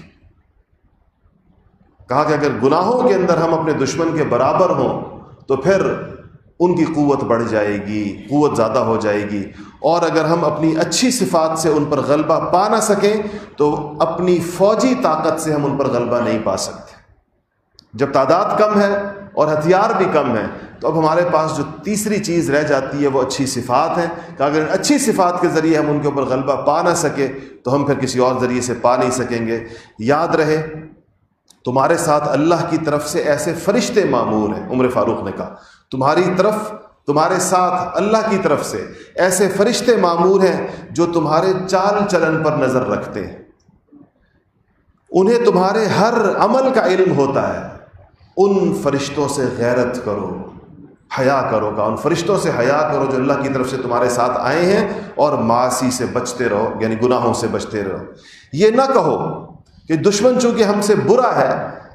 کہا کہ اگر گناہوں کے اندر ہم اپنے دشمن کے برابر ہوں تو پھر ان کی قوت بڑھ جائے گی، قوت زیادہ ہو جائے گی، اور اگر ہم اپنی اچھی صفات سے ان پر غلبہ پا نہ سکیں تو اپنی فوجی طاقت سے ہم ان پر غلبہ نہیں پا سکتے۔ جب تعداد کم ہے اور ہتھیار بھی کم ہے تو اب ہمارے پاس جو تیسری چیز رہ جاتی ہے وہ اچھی صفات ہیں، کہ اگر اچھی صفات کے ذریعے ہم ان کے اوپر غلبہ پا نہ سکے تو ہم پھر کسی اور ذریعے سے پا نہیں سکیں گے۔ یاد رہے تمہارے ساتھ اللہ کی طرف سے ایسے فرشتے مامور ہیں، عمر فاروق نے کہا تمہارے ساتھ اللہ کی طرف سے ایسے فرشتے مامور ہیں جو تمہارے چال چلن پر نظر رکھتے ہیں، انہیں تمہارے ہر عمل کا علم ہوتا ہے۔ ان فرشتوں سے غیرت کرو، حیا کرو، ان فرشتوں سے حیا کرو جو اللہ کی طرف سے تمہارے ساتھ آئے ہیں، اور معاصی سے بچتے رہو، یعنی گناہوں سے بچتے رہو۔ یہ نہ کہو کہ دشمن چونکہ ہم سے برا ہے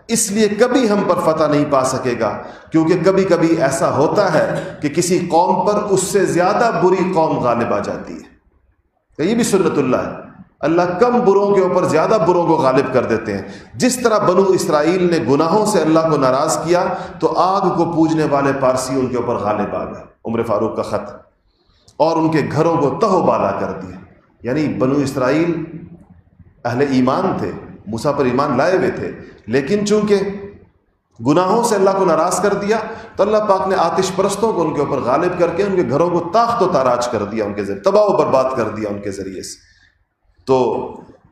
اس لیے کبھی ہم پر فتح نہیں پا سکے گا، کیونکہ کبھی کبھی ایسا ہوتا ہے کہ کسی قوم پر اس سے زیادہ بری قوم غالب آ جاتی ہے۔ یہ بھی سنت اللہ ہے، اللہ کم بروں کے اوپر زیادہ بروں کو غالب کر دیتے ہیں۔ جس طرح بنو اسرائیل نے گناہوں سے اللہ کو ناراض کیا تو آگ کو پوجنے والے پارسی ان کے اوپر غالب آ گئے، عمر فاروق کا خط، اور ان کے گھروں کو تہو بالا کر دیا۔ یعنی بنو اسرائیل اہل ایمان تھے، موسیٰ پر ایمان لائے ہوئے تھے، لیکن چونکہ گناہوں سے اللہ کو ناراض کر دیا تو اللہ پاک نے آتش پرستوں کو ان کے اوپر غالب کر کے ان کے گھروں کو تاخت و تاراج کر دیا، ان کے ذریعے تباہ و برباد کر دیا ان کے ذریعے سے۔ تو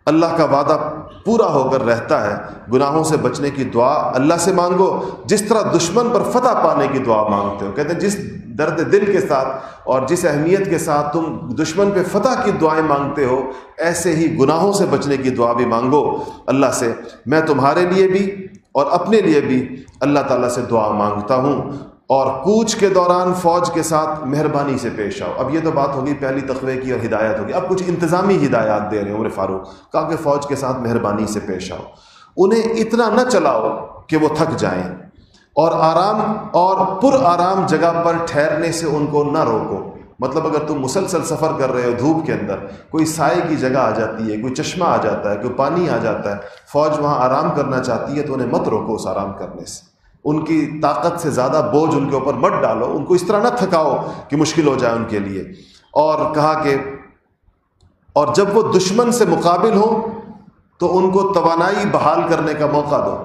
اللہ کا وعدہ پورا ہو کر رہتا ہے. گناہوں سے بچنے کی دعا اللہ سے مانگو جس طرح دشمن پر فتح پانے کی دعا مانگتے ہو. کہتے ہیں جس درد دل کے ساتھ اور جس اہمیت کے ساتھ تم دشمن پہ فتح کی دعائیں مانگتے ہو، ایسے ہی گناہوں سے بچنے کی دعا بھی مانگو اللہ سے. میں تمہارے لیے بھی اور اپنے لیے بھی اللہ تعالیٰ سے دعا مانگتا ہوں. اور کوچ کے دوران فوج کے ساتھ مہربانی سے پیش آؤ. اب یہ تو بات ہوگی پہلی تقوی کی اور ہدایت ہوگی. اب کچھ انتظامی ہدایات دے رہے ہیں عمر فاروق. کہا کہ فوج کے ساتھ مہربانی سے پیش آؤ، انہیں اتنا نہ چلاؤ کہ وہ تھک جائیں، اور آرام اور پر آرام جگہ پر ٹھہرنے سے ان کو نہ روکو. مطلب اگر تم مسلسل سفر کر رہے ہو دھوپ کے اندر، کوئی سائے کی جگہ آ جاتی ہے، کوئی چشمہ آ جاتا ہے، کوئی پانی آ جاتا ہے، فوج وہاں آرام کرنا چاہتی ہے تو انہیں مت روکو اس آرام کرنے سے. ان کی طاقت سے زیادہ بوجھ ان کے اوپر مت ڈالو، ان کو اس طرح نہ تھکاؤ کہ مشکل ہو جائے ان کے لیے. اور کہا کہ اور جب وہ دشمن سے مقابل ہو تو ان کو توانائی بحال کرنے کا موقع دو.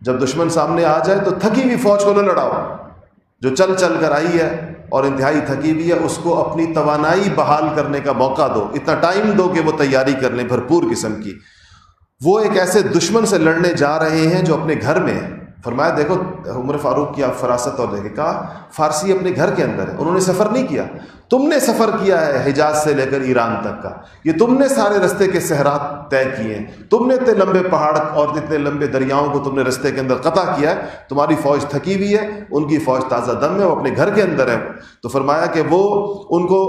جب دشمن سامنے آ جائے تو تھکی ہوئی فوج کو نہ لڑاؤ. جو چل چل کر آئی ہے اور انتہائی تھکی ہوئی ہے، اس کو اپنی توانائی بحال کرنے کا موقع دو، اتنا ٹائم دو کہ وہ تیاری کر لیں بھرپور قسم کی. وہ ایک ایسے دشمن سے لڑنے جا رہے ہیں جو اپنے گھر میں ہے. فرمایا دیکھو عمر فاروق کی آپ فراست اور دیکھیں. کہا فارسی اپنے گھر کے اندر ہے، انہوں نے سفر نہیں کیا. تم نے سفر کیا ہے حجاز سے لے کر ایران تک کا. یہ تم نے سارے رستے کے صحرات طے کیے ہیں، تم نے اتنے لمبے پہاڑ اور اتنے لمبے دریاؤں کو تم نے رستے کے اندر قطع کیا ہے. تمہاری فوج تھکی ہوئی ہے، ان کی فوج تازہ دم ہے، وہ اپنے گھر کے اندر ہے. تو فرمایا کہ وہ ان کو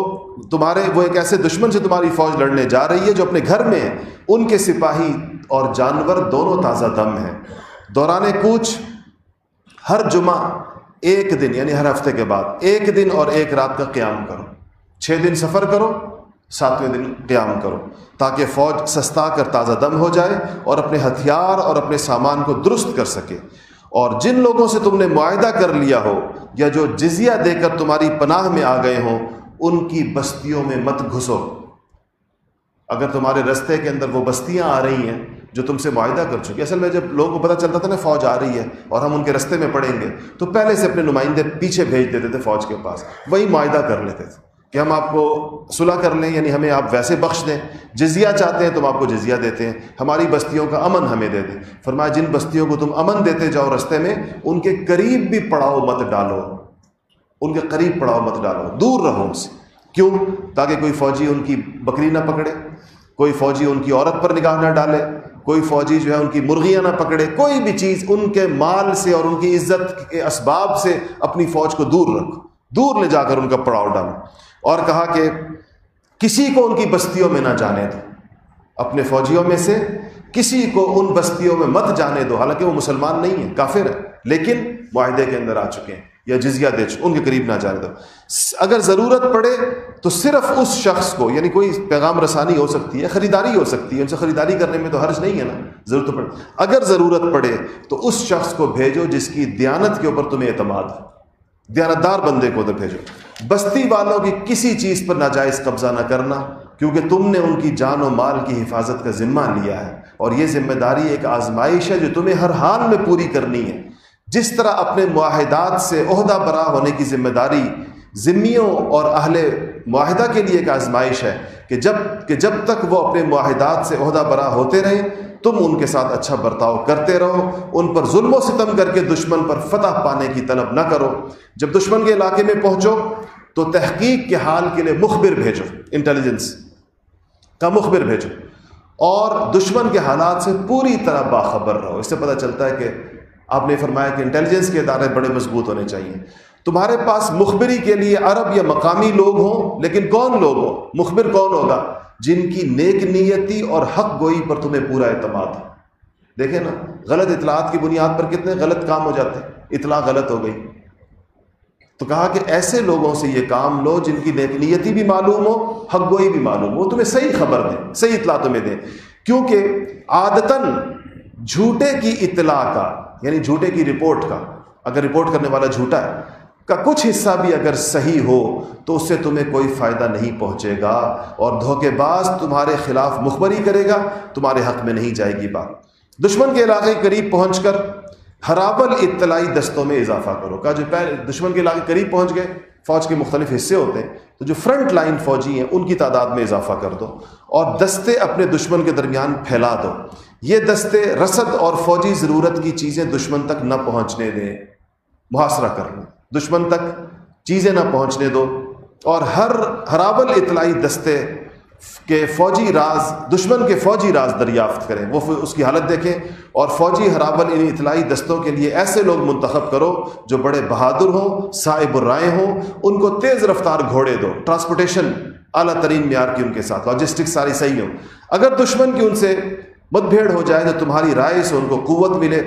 وہ ایک ایسے دشمن سے تمہاری فوج لڑنے جا رہی ہے جو اپنے گھر میں ہے. ان کے سپاہی اور جانور دونوں تازہ دم ہیں. دوران کوچ ہر جمعہ ایک دن، یعنی ہر ہفتے کے بعد ایک دن اور ایک رات کا قیام کرو. 6 دن سفر کرو، 7ویں دن قیام کرو، تاکہ فوج سستا کر تازہ دم ہو جائے اور اپنے ہتھیار اور اپنے سامان کو درست کر سکے. اور جن لوگوں سے تم نے معاہدہ کر لیا ہو یا جو جزیہ دے کر تمہاری پناہ میں آ گئے ہوں، ان کی بستیوں میں مت گھسو. اگر تمہارے رستے کے اندر وہ بستیاں آ رہی ہیں جو تم سے معاہدہ کر چکی. اصل میں جب لوگوں کو پتہ چلتا تھا نا فوج آ رہی ہے اور ہم ان کے رستے میں پڑیں گے، تو پہلے سے اپنے نمائندے پیچھے بھیج دیتے تھے فوج کے پاس. وہی معاہدہ کر لیتے تھے کہ ہم آپ کو صلح کر لیں، یعنی ہمیں آپ ویسے بخش دیں. جزیہ چاہتے ہیں تم آپ کو جزیہ دیتے ہیں، ہماری بستیوں کا امن ہمیں دے دیں. فرمایا جن بستیوں کو تم امن دیتے جاؤ رستے میں، ان کے قریب بھی پڑاؤ مت ڈالو، ان کے قریب پڑاؤ مت ڈالو، دور رہو ان سے. کیوں؟ تاکہ کوئی فوجی ان کی بکری نہ پکڑے، کوئی فوجی ان کی عورت پر نگاہ نہ ڈالے، کوئی فوجی جو ہے ان کی مرغیاں نہ پکڑے. کوئی بھی چیز ان کے مال سے اور ان کی عزت کے اسباب سے اپنی فوج کو دور رکھو، دور لے جا کر ان کا پڑاؤ ڈالو. اور کہا کہ کسی کو ان کی بستیوں میں نہ جانے دو، اپنے فوجیوں میں سے کسی کو ان بستیوں میں مت جانے دو. حالانکہ وہ مسلمان نہیں ہیں، کافر ہیں، لیکن معاہدے کے اندر آ چکے ہیں یا جزیہ دے چکے، ان کے قریب نہ جانے دو. اگر ضرورت پڑے تو صرف اس شخص کو، یعنی کوئی پیغام رسانی ہو سکتی ہے، خریداری ہو سکتی ہے، ان سے خریداری کرنے میں تو حرج نہیں ہے نا. ضرورت پڑے، اگر ضرورت پڑے تو اس شخص کو بھیجو جس کی دیانت کے اوپر تمہیں اعتماد ہے، دیانتدار بندے کو تو بھیجو. بستی والوں کی کسی چیز پر ناجائز قبضہ نہ کرنا، کیونکہ تم نے ان کی جان و مال کی حفاظت کا ذمہ لیا ہے، اور یہ ذمہ داری ایک آزمائش ہے جو تمہیں ہر حال میں پوری کرنی ہے. جس طرح اپنے معاہدات سے عہدہ برا ہونے کی ذمہ داری ذمیوں اور اہل معاہدہ کے لیے ایک آزمائش ہے کہ جب تک وہ اپنے معاہدات سے عہدہ برا ہوتے رہیں، تم ان کے ساتھ اچھا برتاؤ کرتے رہو، ان پر ظلم و ستم کر کے دشمن پر فتح پانے کی طلب نہ کرو. جب دشمن کے علاقے میں پہنچو تو تحقیق کے حال کے لیے مخبر بھیجو، انٹیلیجنس کا مخبر بھیجو، اور دشمن کے حالات سے پوری طرح باخبر رہو. اس سے پتہ چلتا ہے کہ آپ نے فرمایا کہ انٹیلیجنس کے ادارے بڑے مضبوط ہونے چاہیے. تمہارے پاس مخبری کے لیے عرب یا مقامی لوگ ہوں، لیکن کون لوگ ہوں؟ مخبر کون ہوگا؟ جن کی نیک نیتی اور حق گوئی پر تمہیں پورا اعتماد ہے. دیکھیں نا، غلط اطلاعات کی بنیاد پر کتنے غلط کام ہو جاتے ہیں. اطلاع غلط ہو گئی تو کہا کہ ایسے لوگوں سے یہ کام لو جن کی نیک نیتی بھی معلوم ہو، حق گوئی بھی معلوم ہو، تمہیں صحیح خبر دیں، صحیح اطلاع تمہیں دیں. کیونکہ عادتاً جھوٹے کی اطلاع کا، یعنی جھوٹے کی رپورٹ کا، اگر رپورٹ کرنے والا جھوٹا ہے، کا کچھ حصہ بھی اگر صحیح ہو تو اس سے تمہیں کوئی فائدہ نہیں پہنچے گا، اور دھوکے باز تمہارے خلاف مخبری کرے گا، تمہارے حق میں نہیں جائے گی بات. دشمن کے علاقے کے قریب پہنچ کر ہراول اطلاعی دستوں میں اضافہ کرو. کہا جو پہلے دشمن کے علاقے قریب پہنچ گئے، فوج کے مختلف حصے ہوتے ہیں، تو جو فرنٹ لائن فوجی ہیں ان کی تعداد میں اضافہ کر دو اور دستے اپنے دشمن کے درمیان پھیلا دو. یہ دستے رسد اور فوجی ضرورت کی چیزیں دشمن تک نہ پہنچنے دیں، محاصرہ کر لیں، دشمن تک چیزیں نہ پہنچنے دو. اور ہر ہراول اطلاعی دستے کے فوجی راز، دشمن کے فوجی راز دریافت کریں، وہ اس کی حالت دیکھیں. اور فوجی ہراول ان اطلاعی دستوں کے لیے ایسے لوگ منتخب کرو جو بڑے بہادر ہوں، صائب الرائے ہوں، ان کو تیز رفتار گھوڑے دو، ٹرانسپورٹیشن اعلیٰ ترین معیار کی ان کے ساتھ، لاجسٹکس ساری صحیح ہو. اگر دشمن کی ان سے مت بھیڑ ہو جائے تو تمہاری رائے سے ان کو قوت ملے.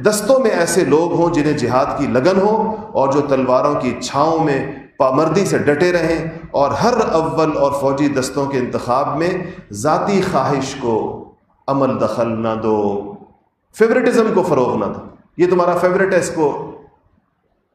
دستوں میں ایسے لوگ ہوں جنہیں جہاد کی لگن ہو اور جو تلواروں کی چھاؤں میں پامردی سے ڈٹے رہیں، اور ہر اول اور فوجی دستوں کے انتخاب میں ذاتی خواہش کو عمل دخل نہ دو، فیورٹزم کو فروغ نہ دو. یہ تمہارا فیورٹ ہے، اس کو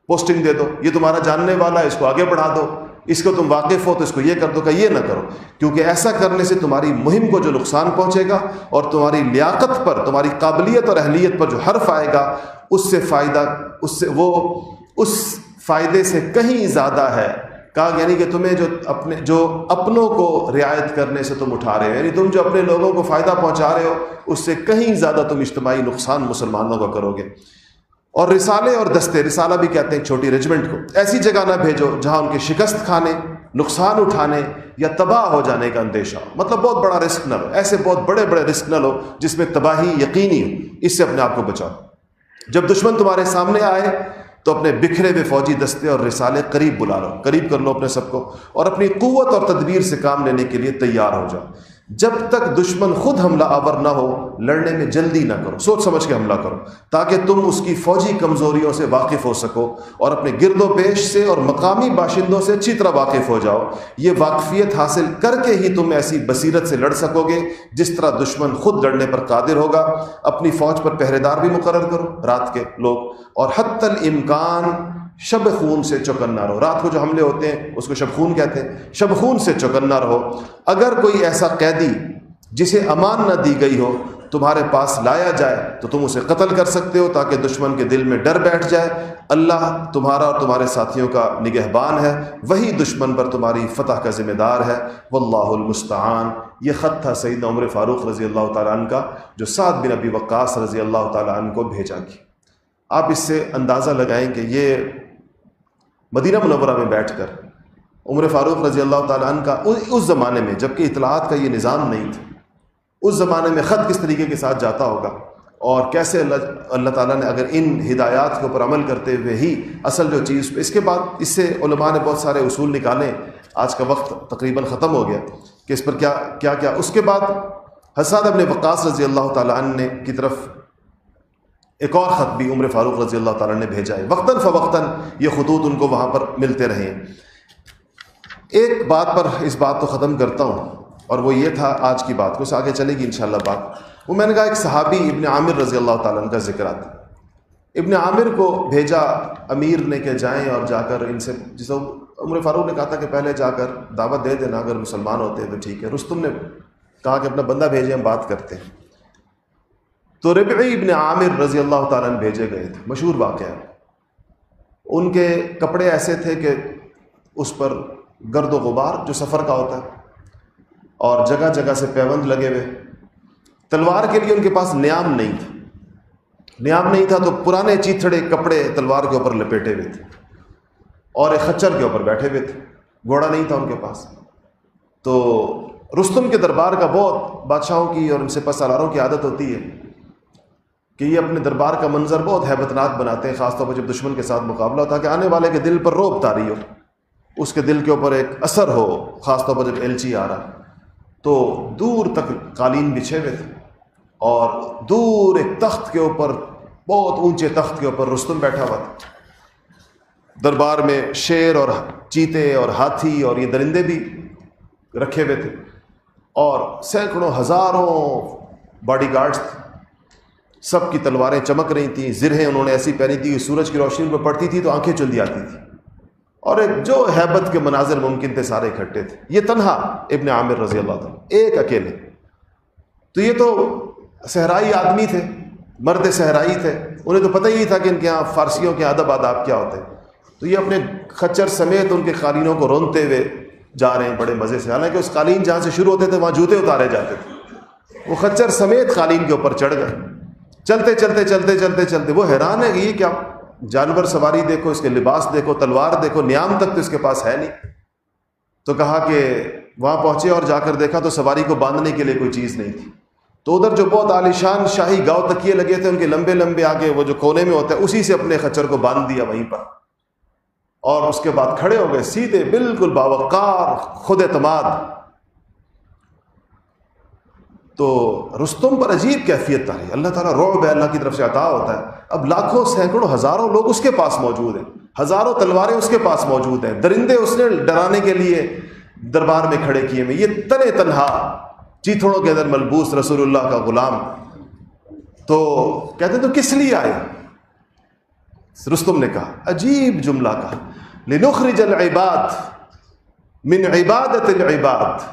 پوسٹنگ دے دو، یہ تمہارا جاننے والا ہے، اس کو آگے بڑھا دو، اس کو تم واقف ہو تو اس کو یہ کر دو، کہ یہ نہ کرو. کیونکہ ایسا کرنے سے تمہاری مہم کو جو نقصان پہنچے گا اور تمہاری لیاقت پر، تمہاری قابلیت اور اہلیت پر جو حرف آئے گا، اس سے فائدہ، اس فائدے سے کہیں زیادہ ہے. کہا یعنی کہ تمہیں جو اپنوں کو رعایت کرنے سے تم اٹھا رہے ہو، یعنی تم جو اپنے لوگوں کو فائدہ پہنچا رہے ہو، اس سے کہیں زیادہ تم اجتماعی نقصان مسلمانوں کا کرو گے. اور رسالے اور دستے، رسالہ بھی کہتے ہیں چھوٹی ریجمنٹ کو، ایسی جگہ نہ بھیجو جہاں ان کے شکست کھانے، نقصان اٹھانے یا تباہ ہو جانے کا اندیشہ ہو. مطلب بہت بڑا رسک نہ لو، ایسے بہت بڑے بڑے رسک نہ لو جس میں تباہی یقینی ہو. اس سے اپنے آپ کو بچاؤ. جب دشمن تمہارے سامنے آئے تو اپنے بکھرے ہوئے فوجی دستے اور رسالے قریب بلا لو، قریب کر لو اپنے سب کو، اور اپنی قوت اور تدبیر سے کام لینے کے لیے تیار ہو جاؤ. جب تک دشمن خود حملہ آور نہ ہو، لڑنے میں جلدی نہ کرو، سوچ سمجھ کے حملہ کرو تاکہ تم اس کی فوجی کمزوریوں سے واقف ہو سکو اور اپنے گرد و پیش سے اور مقامی باشندوں سے اچھی طرح واقف ہو جاؤ. یہ واقفیت حاصل کر کے ہی تم ایسی بصیرت سے لڑ سکو گے جس طرح دشمن خود لڑنے پر قادر ہوگا. اپنی فوج پر پہرے دار بھی مقرر کرو، رات کے لوگ، اور حتی الامکان شب خون سے چوکنا رہو. رات کو جو حملے ہوتے ہیں اس کو شب خون کہتے ہیں، شب خون سے چوکنا رہو. اگر کوئی ایسا قیدی جسے امان نہ دی گئی ہو تمہارے پاس لایا جائے تو تم اسے قتل کر سکتے ہو تاکہ دشمن کے دل میں ڈر بیٹھ جائے. اللہ تمہارا اور تمہارے ساتھیوں کا نگہبان ہے، وہی دشمن پر تمہاری فتح کا ذمہ دار ہے. واللہ المستعان. یہ خط تھا سیدنا عمر فاروق رضی اللہ تعالیٰ عنہ کا جو سعد بن ابی وقاص رضی اللہ تعالیٰ عنہ کو بھیجا گیا. آپ اس سے اندازہ لگائیں کہ یہ مدینہ منورہ میں بیٹھ کر عمر فاروق رضی اللہ تعالیٰ عنہ کا اس زمانے میں، جبکہ اطلاعات کا یہ نظام نہیں تھا، اس زمانے میں خط کس طریقے کے ساتھ جاتا ہوگا، اور کیسے اللہ تعالیٰ نے اگر ان ہدایات کے اوپر عمل کرتے ہوئے ہی اصل جو چیز. اس کے بعد اس سے علماء نے بہت سارے اصول نکالے. آج کا وقت تقریباً ختم ہو گیا کہ اس پر کیا. اس کے بعد حساد ابن وقاص رضی اللہ تعالیٰ عنہ نے کی طرف ایک اور خط بھی عمر فاروق رضی اللہ تعالیٰ نے بھیجا ہے. وقتاً فوقتاً یہ خطوط ان کو وہاں پر ملتے رہے. ایک بات پر اس بات کو ختم کرتا ہوں، اور وہ یہ تھا آج کی بات کو، اس آگے چلے گی انشاءاللہ بات. وہ میں نے کہا ایک صحابی ابن عامر رضی اللہ تعالیٰ عنہ کا ذکر آتا. ابن عامر کو بھیجا امیر نے کہ جائیں اور جا کر ان سے، جسے عمر فاروق نے کہا تھا کہ پہلے جا کر دعوت دے دینا، اگر مسلمان ہوتے ہیں تو ٹھیک ہے. رستم نے کہا کہ اپنا بندہ بھیجیں، ہم بات کرتے ہیں. تو ربعی ابن عامر رضی اللہ تعالیٰ عنہ بھیجے گئے تھے. مشہور واقعہ. ان کے کپڑے ایسے تھے کہ اس پر گرد و غبار جو سفر کا ہوتا ہے، اور جگہ جگہ سے پیوند لگے ہوئے. تلوار کے لیے ان کے پاس نیام نہیں تھا تو پرانے چیتھڑے کپڑے تلوار کے اوپر لپیٹے ہوئے تھے، اور ایک خچر کے اوپر بیٹھے ہوئے تھے. گھوڑا نہیں تھا ان کے پاس. تو رستم کے دربار کا، بہت بادشاہوں کی اور ان سے سالاروں کی عادت ہوتی ہے کہ یہ اپنے دربار کا منظر بہت ہیبت ناک بناتے ہیں، خاص طور پر جب دشمن کے ساتھ مقابلہ ہوتا ہے، کہ آنے والے کے دل پر رعب طاری ہو، اس کے دل کے اوپر ایک اثر ہو، خاص طور پر جب ایلچی آ رہا. تو دور تک قالین بچھے ہوئے تھے، اور دور ایک تخت کے اوپر، بہت اونچے تخت کے اوپر رستم بیٹھا ہوا تھا. دربار میں شیر اور چیتے اور ہاتھی اور یہ درندے بھی رکھے ہوئے تھے، اور سینکڑوں ہزاروں باڈی گارڈز تھے. سب کی تلواریں چمک رہی تھیں، زرہیں انہوں نے ایسی پہنی تھی کہ سورج کی روشنی میں پڑتی تھی تو آنکھیں چل آتی تھی، اور ایک جو ہیبت کے مناظر ممکن تھے سارے اکٹھے تھے. یہ تنہا ابن عامر رضی اللہ تعالیٰ، ایک اکیلے. تو یہ تو صحرائی آدمی تھے، مرد صحرائی تھے، انہیں تو پتہ ہی نہیں تھا کہ ان کے یہاں فارسیوں کے ادب آداب کیا ہوتے ہیں. تو یہ اپنے خچر سمیت ان کے قالینوں کو رونتے ہوئے جا رہے ہیں بڑے مزے سے، حالانکہ اس قالین جہاں سے شروع ہوتے تھے وہاں جوتے اتارے جاتے تھے، وہ خچر سمیت قالین کے اوپر چڑھ گئے، چلتے چلتے چلتے چلتے چلتے وہ حیران ہے کہ یہ کیا جانور سواری دیکھو، اس کے لباس دیکھو، تلوار دیکھو، نیام تک تو اس کے پاس ہے نہیں۔ تو کہا کہ وہاں پہنچے اور جا کر دیکھا تو سواری کو باندھنے کے لیے کوئی چیز نہیں تھی، تو ادھر جو بہت عالیشان شاہی گاؤ تکیے لگے تھے ان کے لمبے لمبے آگے وہ جو کونے میں ہوتا ہے اسی سے اپنے خچر کو باندھ دیا وہیں پر، اور اس کے بعد کھڑے ہو گئے سیدھے بالکل باوقار خود اعتماد۔ تو رستم پر عجیب کیفیت تاری، اللہ تعالیٰ رعب ہے، اللہ کی طرف سے عطا ہوتا ہے۔ اب لاکھوں سینکڑوں ہزاروں لوگ اس کے پاس موجود ہیں، ہزاروں تلواریں اس کے پاس موجود ہیں، درندے اس نے ڈرانے کے لیے دربار میں کھڑے کیے ہوئے، یہ تنے تنہا چیتھڑوں کے اندر ملبوس رسول اللہ کا غلام۔ تو کہتے ہیں تو کس لیے آئے؟ رستم نے کہا، عجیب جملہ کہا، لنخرج العباد من عبادت العباد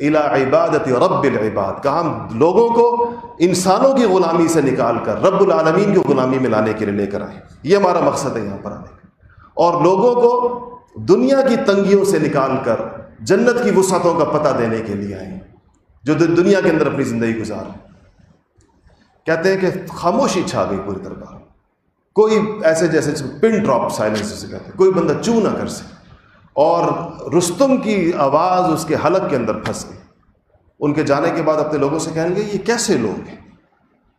الى عبادت رب العباد، کہا ہم لوگوں کو انسانوں کی غلامی سے نکال کر رب العالمین کی غلامی میں لانے کے لیے لے کر آئے، یہ ہمارا مقصد ہے یہاں پر آنے کا، اور لوگوں کو دنیا کی تنگیوں سے نکال کر جنت کی وسعتوں کا پتہ دینے کے لیے آئے جو دنیا کے اندر اپنی زندگی گزار۔ کہتے ہیں کہ خاموشی چھا گئی پوری دربار، کوئی ایسے جیسے پن ڈراپ سائلنس سے کہتے ہیں، کوئی بندہ چوں نہ کر سکے، اور رستم کی آواز اس کے حلق کے اندر پھنس گئی۔ ان کے جانے کے بعد اپنے لوگوں سے کہیں گے یہ کیسے لوگ ہیں،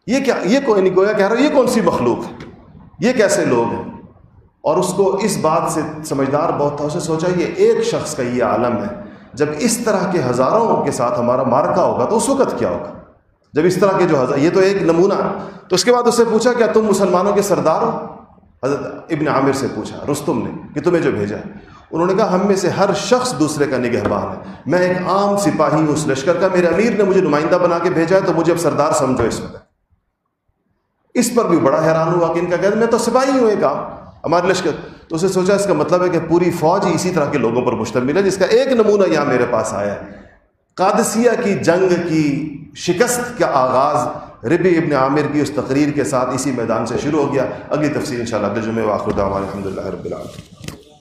یہ کیا، یہ کوئی نہیں، گویا کہہ رہا ہے یہ کون سی مخلوق ہے، یہ کیسے لوگ ہیں۔ اور اس کو اس بات سے سمجھدار بہت تھا، اسے سوچا یہ ایک شخص کا یہ عالم ہے، جب اس طرح کے ہزاروں کے ساتھ ہمارا مارکا ہوگا تو اس وقت کیا ہوگا، جب اس طرح کے جو یہ تو ایک نمونہ ہے۔ تو اس کے بعد اس سے پوچھا کیا تم مسلمانوں کے سردار ہو؟ حضرت ابن عامر سے پوچھا رستم نے کہ تمہیں جو بھیجا ہے؟ انہوں نے کہا ہم میں سے ہر شخص دوسرے کا نگہبان ہے، میں ایک عام سپاہی ہوں اس لشکر کا، میرے امیر نے مجھے نمائندہ بنا کے بھیجا ہے تو مجھے اب سردار سمجھو اس وقت۔ اس پر بھی بڑا حیران ہوا کہ ان کا کہتے میں تو سپاہی ہوں ایک عام، ہمارے لشکر۔ تو اسے سوچا اس کا مطلب ہے کہ پوری فوج ہی اسی طرح کے لوگوں پر مشتمل ہے، جس کا ایک نمونہ یہاں میرے پاس آیا ہے۔ قادسیہ کی جنگ کی شکست کا آغاز ربی ابن عامر کی اس تقریر کے ساتھ اسی میدان سے شروع ہو گیا۔ اگلی تفصیل انشاءاللہ اگلے جمعے، وآخر دعوانا الحمدللہ رب العالمین۔